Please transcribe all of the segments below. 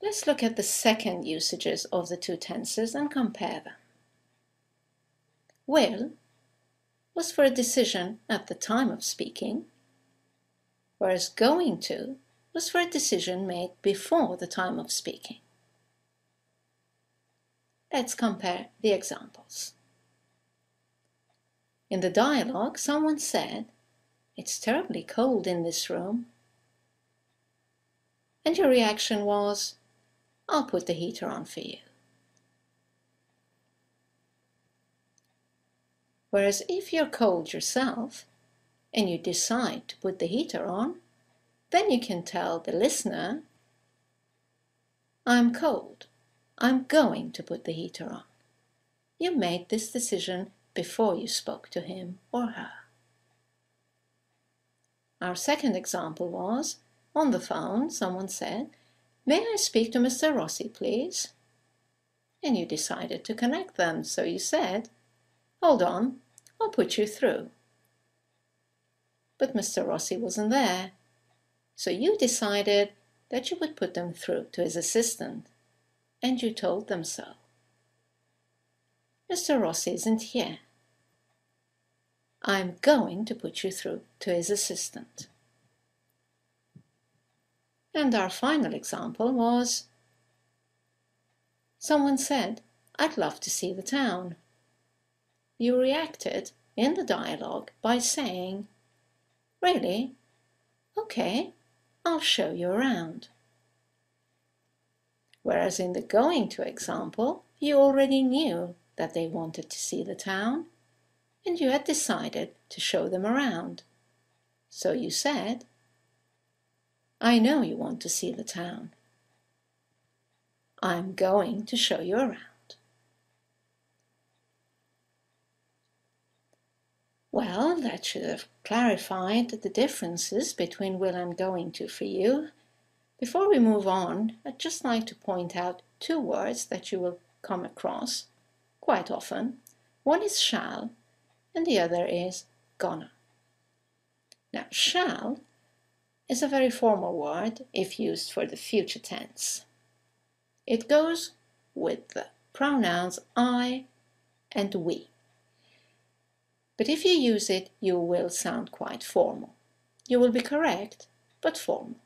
Let's look at the second usages of the two tenses and compare them. Will was for a decision at the time of speaking, whereas going to was for a decision made before the time of speaking. Let's compare the examples. In the dialogue, someone said, "It's terribly cold in this room." And your reaction was, "I'll put the heater on for you." Whereas if you're cold yourself and you decide to put the heater on, then you can tell the listener, "I'm cold. I'm going to put the heater on." You made this decision before you spoke to him or her. Our second example was, on the phone, someone said, "May I speak to Mr. Rossi, please?" And you decided to connect them, so you said, "Hold on, I'll put you through." But Mr. Rossi wasn't there, so you decided that you would put them through to his assistant, and you told them so. "Mr. Rossi isn't here. I'm going to put you through to his assistant." And our final example was, someone said, "I'd love to see the town." You reacted in the dialogue by saying, "Really? Okay, I'll show you around." Whereas in the going to example, you already knew that they wanted to see the town, and you had decided to show them around. So you said, "I know you want to see the town. I'm going to show you around." Well, that should have clarified the differences between will and going to for you. Before we move on, I'd just like to point out two words that you will come across quite often. One is shall, and the other is gonna. Now, shall is a very formal word if used for the future tense. It goes with the pronouns I and we. But if you use it, you will sound quite formal. You will be correct, but formal.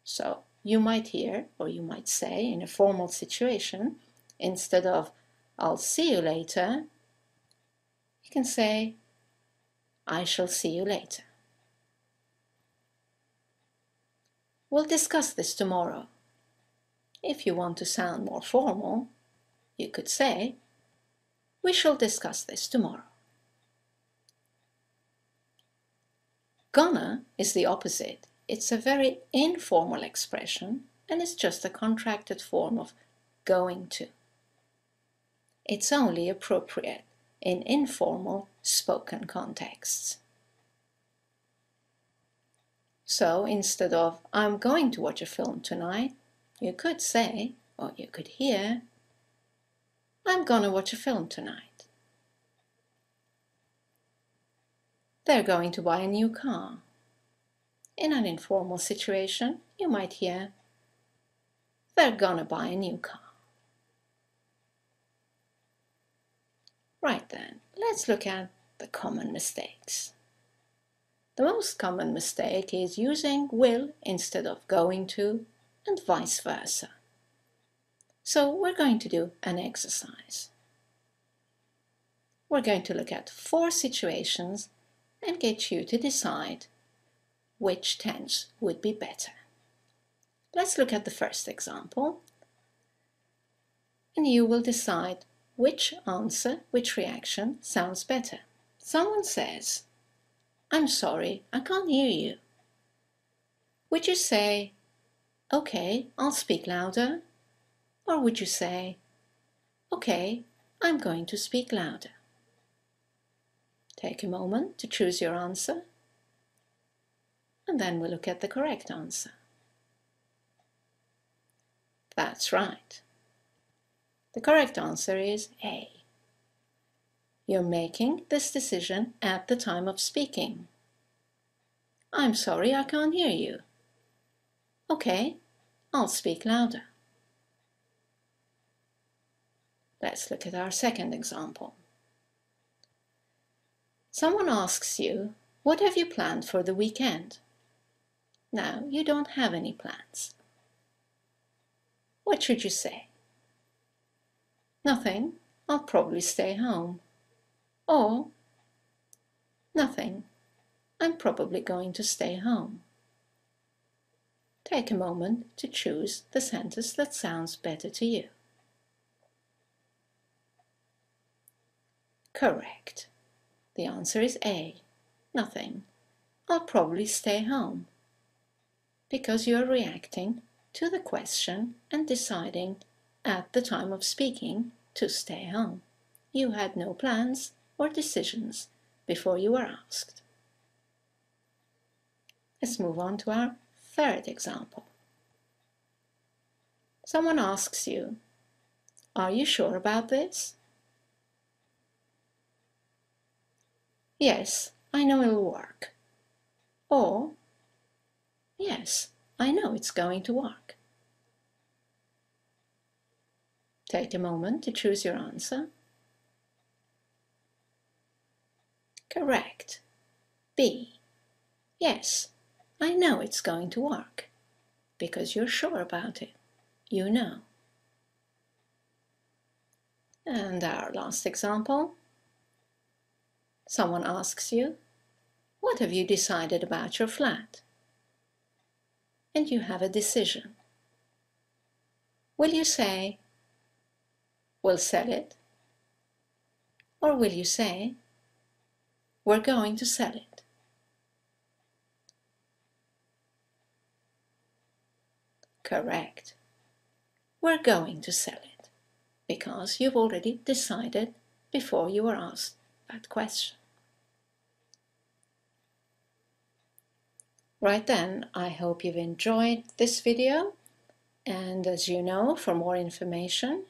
So you might hear, or you might say in a formal situation, instead of "I'll see you later," you can say, "I shall see you later." We'll discuss this tomorrow. If you want to sound more formal, you could say, "We shall discuss this tomorrow." Gonna is the opposite. It's a very informal expression and it's just a contracted form of going to. It's only appropriate in informal spoken contexts. So instead of "I'm going to watch a film tonight," you could say, or you could hear, "I'm gonna watch a film tonight." They're going to buy a new car. In an informal situation, you might hear, "They're gonna buy a new car." Right then, let's look at the common mistakes. The most common mistake is using will instead of going to, and vice versa. So we're going to do an exercise. We're going to look at 4 situations and get you to decide which tense would be better. Let's look at the first example, and you will decide which answer, which reaction sounds better. Someone says, "I'm sorry, I can't hear you." Would you say, "Okay, I'll speak louder"? Or would you say, "Okay, I'm going to speak louder"? Take a moment to choose your answer, and then we'll look at the correct answer. That's right. The correct answer is A. You're making this decision at the time of speaking. "I'm sorry, I can't hear you." "Okay, I'll speak louder." Let's look at our second example. Someone asks you, what have you planned for the weekend? Now, you don't have any plans. What should you say? Nothing, I'll probably stay home. Or, nothing, I'm probably going to stay home. Take a moment to choose the sentence that sounds better to you. Correct. The answer is A. Nothing. I'll probably stay home. Because you are reacting to the question and deciding at the time of speaking to stay home. You had no plans or decisions before you were asked. Let's move on to our third example. Someone asks you, are you sure about this? Yes, I know it'll work. Or, yes, I know it's going to work. Take a moment to choose your answer. Correct. B. Yes, I know it's going to work. Because you're sure about it. You know. And our last example. Someone asks you, what have you decided about your flat? And you have a decision. Will you say, we'll sell it? Or will you say, we're going to sell it? Correct. We're going to sell it, because you've already decided before you were asked that question. Right then, I hope you've enjoyed this video, and as you know, for more information,